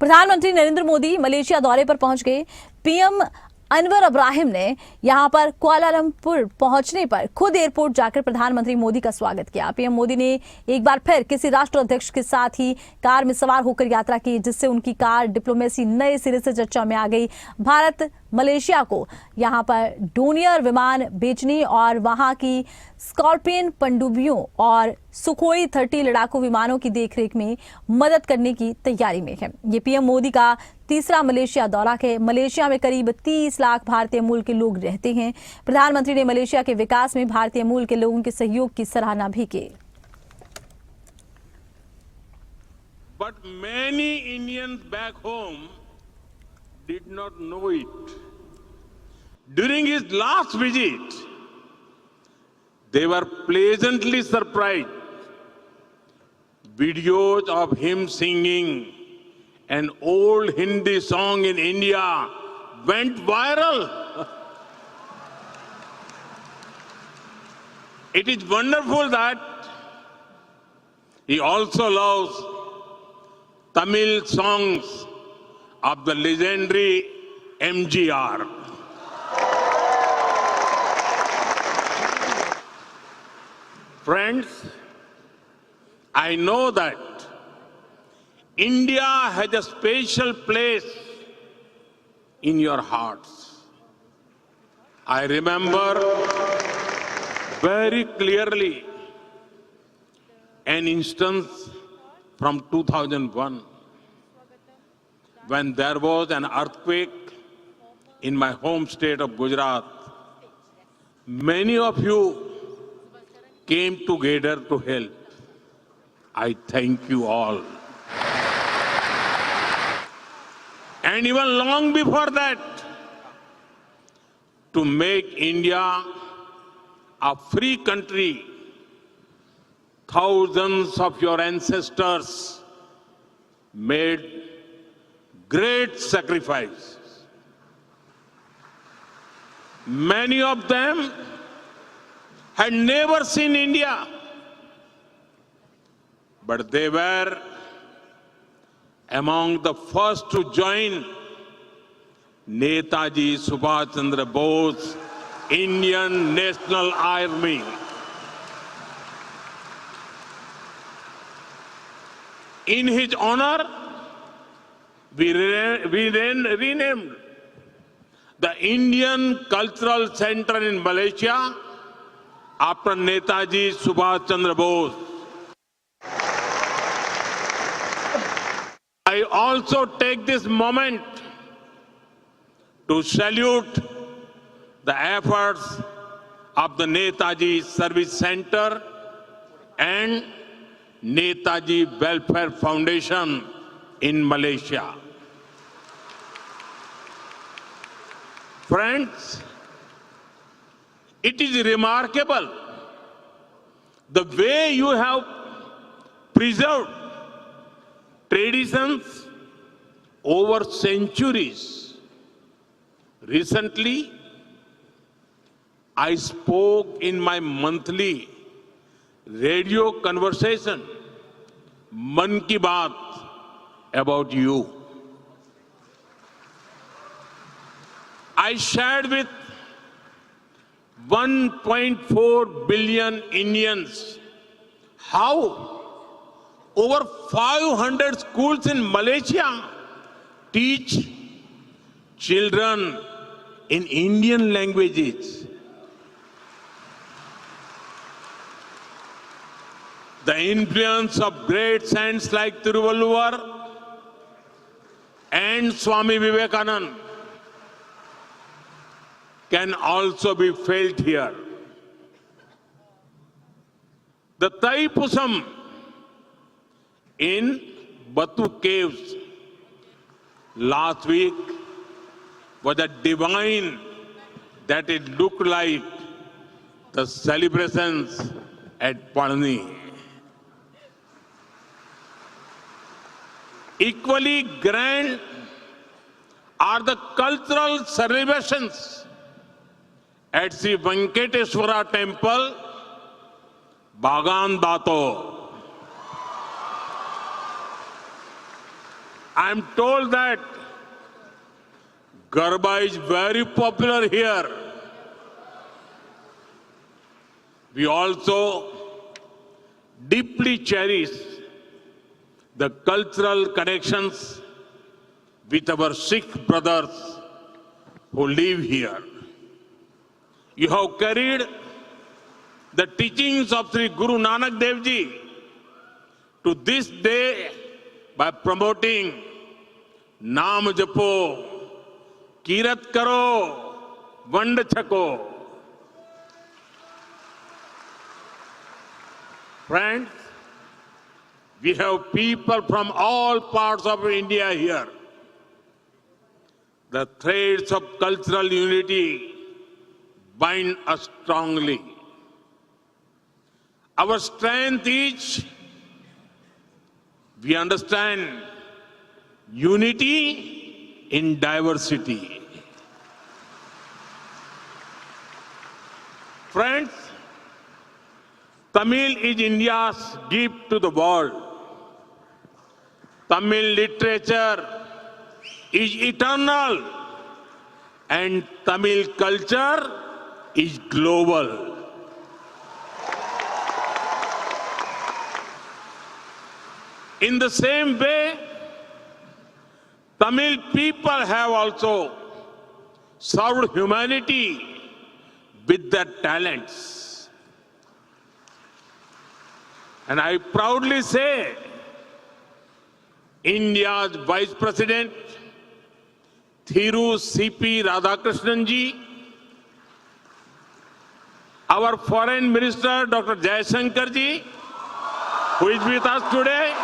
प्रधानमंत्री नरेंद्र मोदी मलेशिया दौरे पर पहुंच गए। पीएम अनवर इब्राहिम ने यहां पर कुआलालंपुर पहुंचने पर खुद एयरपोर्ट जाकर प्रधानमंत्री मोदी का स्वागत किया। पीएम मोदी ने एक बार फिर किसी राष्ट्राध्यक्ष के साथ ही कार में सवार होकर यात्रा की, जिससे उनकी कार डिप्लोमेसी नए सिरे से चर्चा में आ गई। भारत मलेशिया को यहां पर डोनियर विमान बेचने और वहां की स्कॉर्पियन पनडुब्बियों और सुखोई 30 लड़ाकू विमानों की देखरेख में मदद करने की तैयारी में है। ये पीएम मोदी का तीसरा मलेशिया दौरा है। मलेशिया में करीब 30 लाख भारतीय मूल के लोग रहते हैं। प्रधानमंत्री ने मलेशिया के विकास में भारतीय मूल के लोगों के सहयोग की सराहना भी की। But many Indians back home did not know it. During his last visit, they were pleasantly surprised. Videos of him singing an old Hindi song in India went viral. It is wonderful that he also loves Tamil songs of the legendary MGR. Friends, I know that India has a special place in your hearts. I remember very clearly an instance from 2001 when there was an earthquake in my home state of Gujarat. Many of you came together to help. I thank you all. And even long before that, to make India a free country, thousands of your ancestors made great sacrifices. Many of them had never seen India, but they were among the first to join Netaji Subhash Chandra Bose, Indian National Army. In his honor, we renamed the Indian Cultural Center in Malaysia after Netaji Subhash Chandra Bose. I also take this moment to salute the efforts of the Netaji Service Center and Netaji Welfare Foundation in Malaysia. Friends, it is remarkable the way you have preserved traditions over centuries. Recently, I spoke in my monthly radio conversation, Man Ki Baat, about you. I shared with 1.4 billion Indians how over 500 schools in Malaysia teach children in Indian languages. The influence of great saints like Tiruvalluvar and Swami Vivekananda can also be felt here. The Thaipusam in Batu Caves last week was a divine that it looked like the celebrations at Palani. Equally grand are the cultural celebrations at Sri Venkateswara Temple, Bagan Dato. I'm told that Garba is very popular here. We also deeply cherish the cultural connections with our Sikh brothers who live here. You have carried the teachings of Sri Guru Nanak Dev Ji to this day by promoting Naam Japo, Kirat Karo, Vand Chako. Friends, we have people from all parts of India here. The threads of cultural unity bind us strongly. Our strength is we understand unity in diversity. Friends, Tamil is India's gift to the world. Tamil literature is eternal and Tamil culture is global. In the same way, Tamil people have also served humanity with their talents. And I proudly say, India's Vice President, Thiru C.P. Radhakrishnan ji, our Foreign Minister, Dr. Jaishankar ji, who is with us today,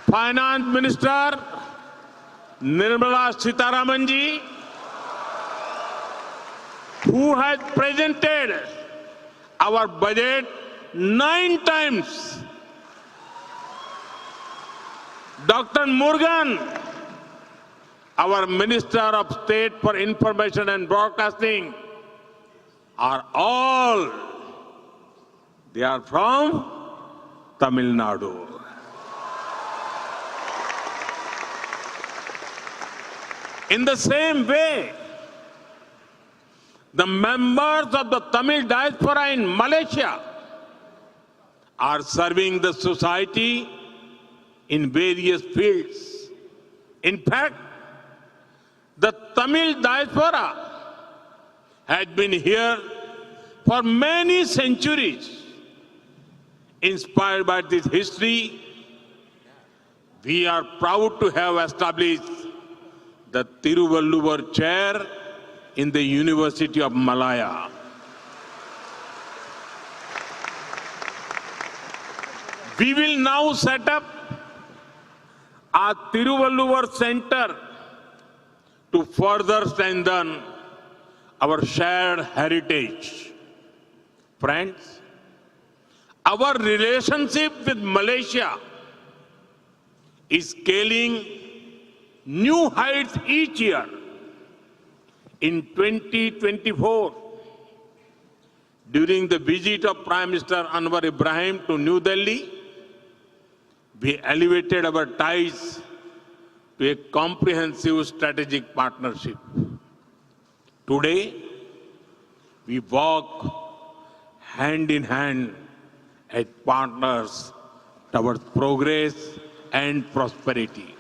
Finance Minister, Nirmala Sitharaman ji, who has presented our budget 9 times. Dr. Murugan, our Minister of State for Information and Broadcasting, are all, they are from Tamil Nadu. In the same way, the members of the Tamil diaspora in Malaysia are serving the society in various fields. In fact, the Tamil diaspora has been here for many centuries. Inspired by this history, we are proud to have established the Tiruvalluvar Chair in the University of Malaya. We will now set up a Tiruvalluvar Center to further strengthen our shared heritage. Friends, our relationship with Malaysia is scaling new heights each year. In 2024, during the visit of Prime Minister Anwar Ibrahim to New Delhi, we elevated our ties to a comprehensive strategic partnership. Today, we walk hand in hand as partners towards progress and prosperity.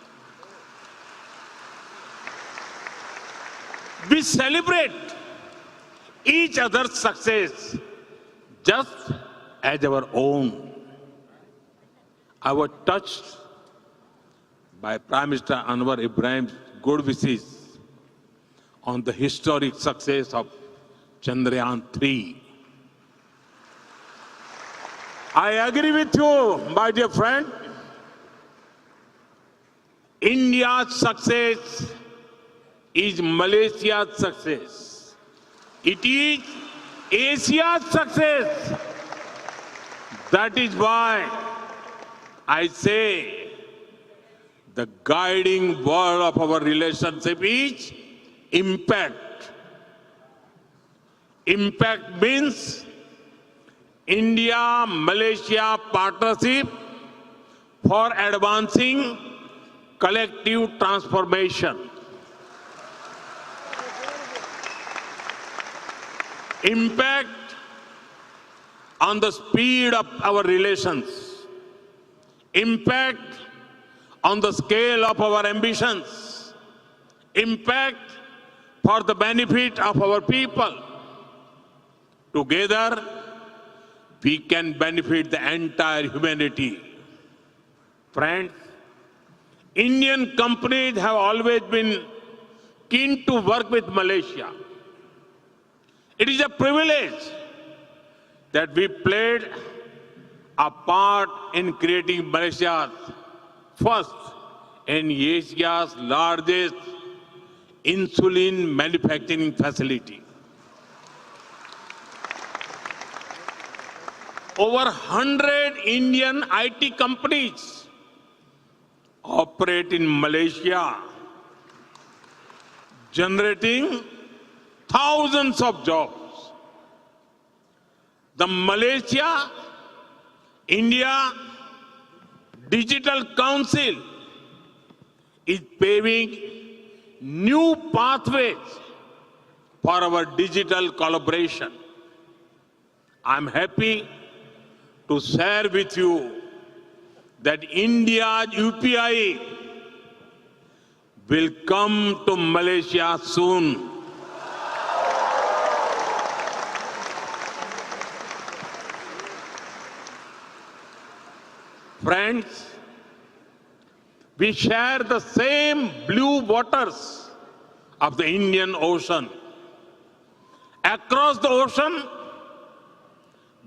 We celebrate each other's success just as our own. I was touched by Prime Minister Anwar Ibrahim's good wishes on the historic success of Chandrayaan-3. I agree with you, my dear friend. India's success is Malaysia's success. It is Asia's success. That is why I say the guiding word of our relationship is impact. Impact means India-Malaysia partnership for advancing collective transformation. Impact on the speed of our relations. Impact on the scale of our ambitions. Impact for the benefit of our people. Together, we can benefit the entire humanity. Friends, Indian companies have always been keen to work with Malaysia. It is a privilege that we played a part in creating Malaysia's first and Asia's largest insulin manufacturing facility. Over 100 Indian IT companies operate in Malaysia, generating thousands of jobs. The Malaysia-India Digital Council is paving new pathways for our digital collaboration. I'm happy to share with you that India's UPI will come to Malaysia soon. Friends, we share the same blue waters of the Indian Ocean. Across the ocean,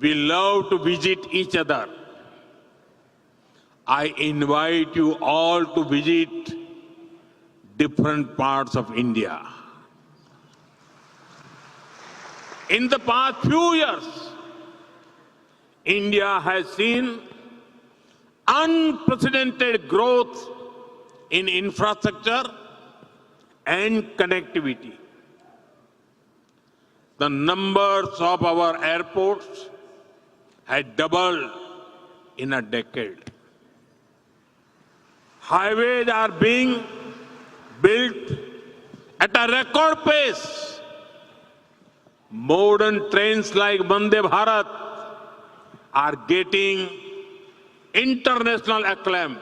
we love to visit each other. I invite you all to visit different parts of India. In the past few years, India has seen unprecedented growth in infrastructure and connectivity. The numbers of our airports had doubled in a decade. Highways are being built at a record pace. Modern trains like Vande Bharat are getting international acclaim.